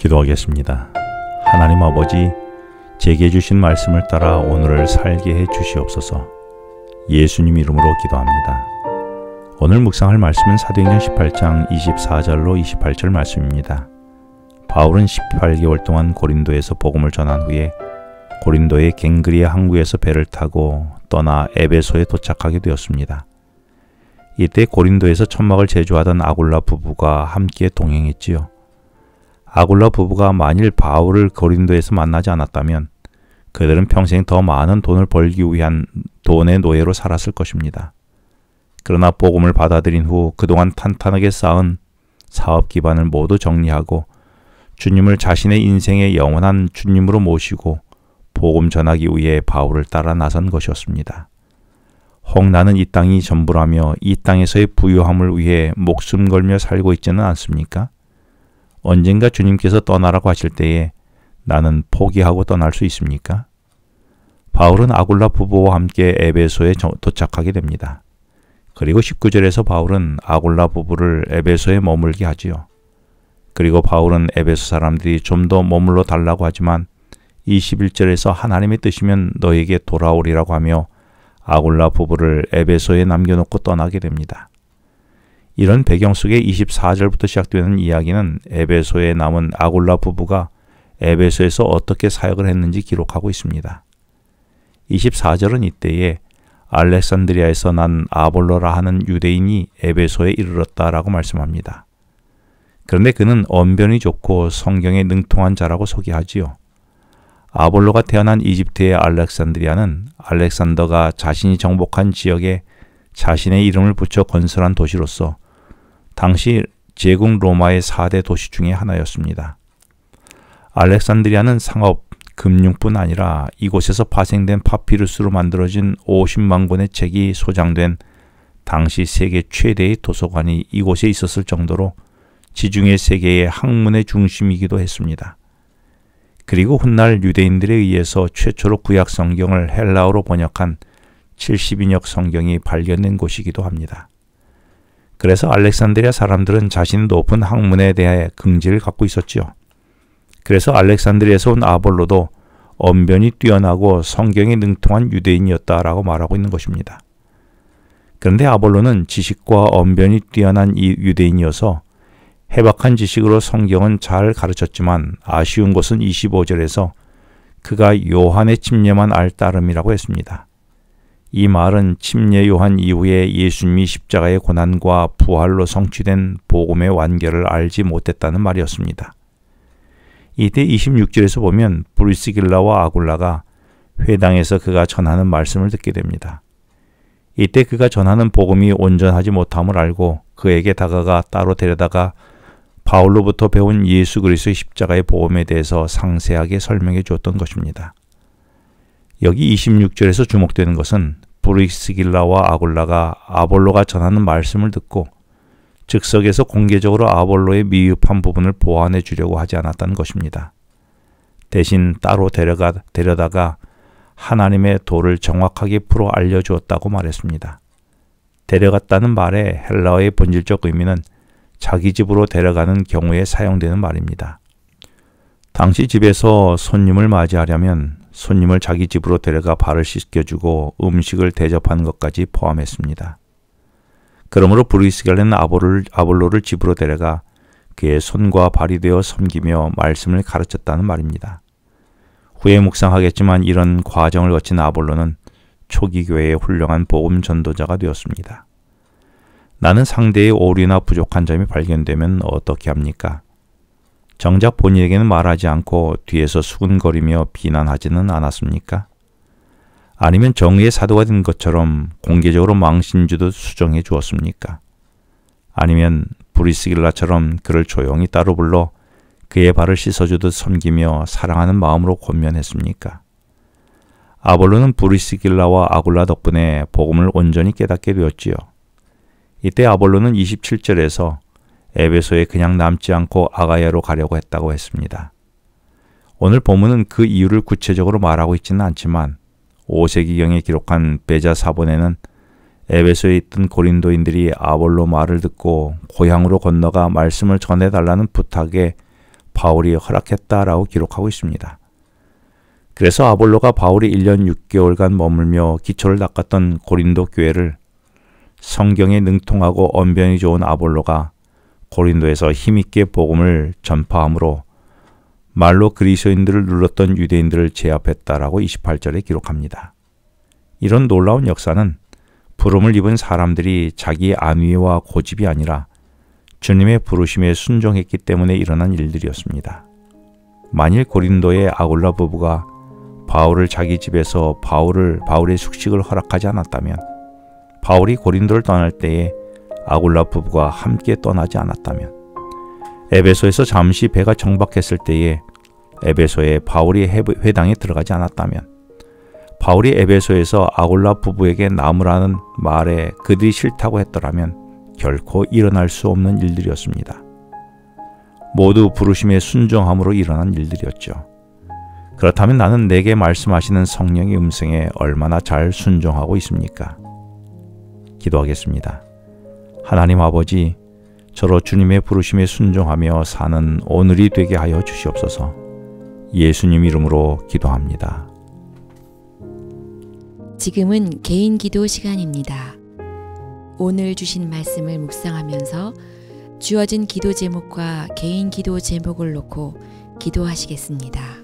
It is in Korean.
기도하겠습니다. 하나님 아버지, 제게 주신 말씀을 따라 오늘을 살게 해 주시옵소서. 예수님 이름으로 기도합니다. 오늘 묵상할 말씀은 사도행전 18장 24절로 28절 말씀입니다. 바울은 18개월 동안 고린도에서 복음을 전한 후에 고린도의 갱그리아 항구에서 배를 타고 떠나 에베소에 도착하게 되었습니다. 이때 고린도에서 천막을 제조하던 아굴라 부부가 함께 동행했지요. 아굴라 부부가 만일 바울을 고린도에서 만나지 않았다면 그들은 평생 더 많은 돈을 벌기 위한 돈의 노예로 살았을 것입니다. 그러나 복음을 받아들인 후 그동안 탄탄하게 쌓은 사업 기반을 모두 정리하고 주님을 자신의 인생의 영원한 주님으로 모시고 복음 전하기 위해 바울을 따라 나선 것이었습니다. 혹 나는 이 땅이 전부라며 이 땅에서의 부유함을 위해 목숨 걸며 살고 있지는 않습니까? 언젠가 주님께서 떠나라고 하실 때에 나는 포기하고 떠날 수 있습니까? 바울은 아굴라 부부와 함께 에베소에 도착하게 됩니다. 그리고 19절에서 바울은 아굴라 부부를 에베소에 머물게 하지요. 그리고 바울은 에베소 사람들이 좀 더 머물러 달라고 하지만 21절에서 하나님의 뜻이면 너에게 돌아오리라고 하며 아굴라 부부를 에베소에 남겨놓고 떠나게 됩니다. 이런 배경 속에 24절부터 시작되는 이야기는 에베소에 남은 아굴라 부부가 에베소에서 어떻게 사역을 했는지 기록하고 있습니다. 24절은 이때에 알렉산드리아에서 난 아볼로라 하는 유대인이 에베소에 이르렀다라고 말씀합니다. 그런데 그는 언변이 좋고 성경에 능통한 자라고 소개하지요. 아볼로가 태어난 이집트의 알렉산드리아는 알렉산더가 자신이 정복한 지역에 자신의 이름을 붙여 건설한 도시로서 당시 제국 로마의 4대 도시 중의 하나였습니다. 알렉산드리아는 상업, 금융뿐 아니라 이곳에서 파생된 파피루스로 만들어진 50만 권의 책이 소장된 당시 세계 최대의 도서관이 이곳에 있었을 정도로 지중해 세계의 학문의 중심이기도 했습니다. 그리고 훗날 유대인들에 의해서 최초로 구약 성경을 헬라어로 번역한 70인역 성경이 발견된 곳이기도 합니다. 그래서 알렉산드리아 사람들은 자신의 높은 학문에 대해 긍지를 갖고 있었지요. 그래서 알렉산드리아에서 온 아볼로도 언변이 뛰어나고 성경에 능통한 유대인이었다라고 말하고 있는 것입니다. 그런데 아볼로는 지식과 언변이 뛰어난 이 유대인이어서 해박한 지식으로 성경은 잘 가르쳤지만 아쉬운 것은 25절에서 그가 요한의 침례만 알 따름이라고 했습니다. 이 말은 침례 요한 이후에 예수님이 십자가의 고난과 부활로 성취된 복음의 완결을 알지 못했다는 말이었습니다. 이때 26절에서 보면 브리스길라와 아굴라가 회당에서 그가 전하는 말씀을 듣게 됩니다. 이때 그가 전하는 복음이 온전하지 못함을 알고 그에게 다가가 따로 데려다가 바울로부터 배운 예수 그리스도의 십자가의 복음에 대해서 상세하게 설명해 주었던 것입니다. 여기 26절에서 주목되는 것은 브리스길라와 아굴라가 아볼로가 전하는 말씀을 듣고 즉석에서 공개적으로 아볼로의 미흡한 부분을 보완해 주려고 하지 않았다는 것입니다. 대신 따로 데려다가 하나님의 도를 정확하게 풀어 알려주었다고 말했습니다. 데려갔다는 말의 헬라어의 본질적 의미는 자기 집으로 데려가는 경우에 사용되는 말입니다. 당시 집에서 손님을 맞이하려면 손님을 자기 집으로 데려가 발을 씻겨주고 음식을 대접하는 것까지 포함했습니다. 그러므로 브리스길라는 아볼로를 집으로 데려가 그의 손과 발이 되어 섬기며 말씀을 가르쳤다는 말입니다. 후에 묵상하겠지만 이런 과정을 거친 아볼로는 초기 교회의 훌륭한 복음 전도자가 되었습니다. 나는 상대의 오류나 부족한 점이 발견되면 어떻게 합니까? 정작 본인에게는 말하지 않고 뒤에서 수군거리며 비난하지는 않았습니까? 아니면 정의의 사도가 된 것처럼 공개적으로 망신 주듯 수정해 주었습니까? 아니면 브리스길라처럼 그를 조용히 따로 불러 그의 발을 씻어주듯 섬기며 사랑하는 마음으로 권면했습니까? 아볼로는 브리스길라와 아굴라 덕분에 복음을 온전히 깨닫게 되었지요. 이때 아볼로는 27절에서 에베소에 그냥 남지 않고 아가야로 가려고 했다고 했습니다. 오늘 본문은 그 이유를 구체적으로 말하고 있지는 않지만 5세기경에 기록한 베자 사본에는 에베소에 있던 고린도인들이 아볼로 말을 듣고 고향으로 건너가 말씀을 전해달라는 부탁에 바울이 허락했다라고 기록하고 있습니다. 그래서 아볼로가 바울이 1년 6개월간 머물며 기초를 닦았던 고린도 교회를 성경에 능통하고 언변이 좋은 아볼로가 고린도에서 힘있게 복음을 전파함으로 말로 그리스도인들을 눌렀던 유대인들을 제압했다라고 28절에 기록합니다. 이런 놀라운 역사는 부름을 입은 사람들이 자기의 안위와 고집이 아니라 주님의 부르심에 순종했기 때문에 일어난 일들이었습니다. 만일 고린도의 아굴라 부부가 바울을 자기 집에서 바울의 숙식을 허락하지 않았다면, 바울이 고린도를 떠날 때에 아굴라 부부가 함께 떠나지 않았다면, 에베소에서 잠시 배가 정박했을 때에 에베소에 바울이 회당에 들어가지 않았다면, 바울이 에베소에서 아굴라 부부에게 나무라는 말에 그들이 싫다고 했더라면 결코 일어날 수 없는 일들이었습니다. 모두 부르심에 순종함으로 일어난 일들이었죠. 그렇다면 나는 내게 말씀하시는 성령의 음성에 얼마나 잘 순종하고 있습니까? 기도하겠습니다. 하나님 아버지, 저로 주님의 부르심에 순종하며 사는 오늘이 되게 하여 주시옵소서. 예수님 이름으로 기도합니다. 지금은 개인 기도 시간입니다. 오늘 주신 말씀을 묵상하면서 주어진 기도 제목과 개인 기도 제목을 놓고 기도하시겠습니다.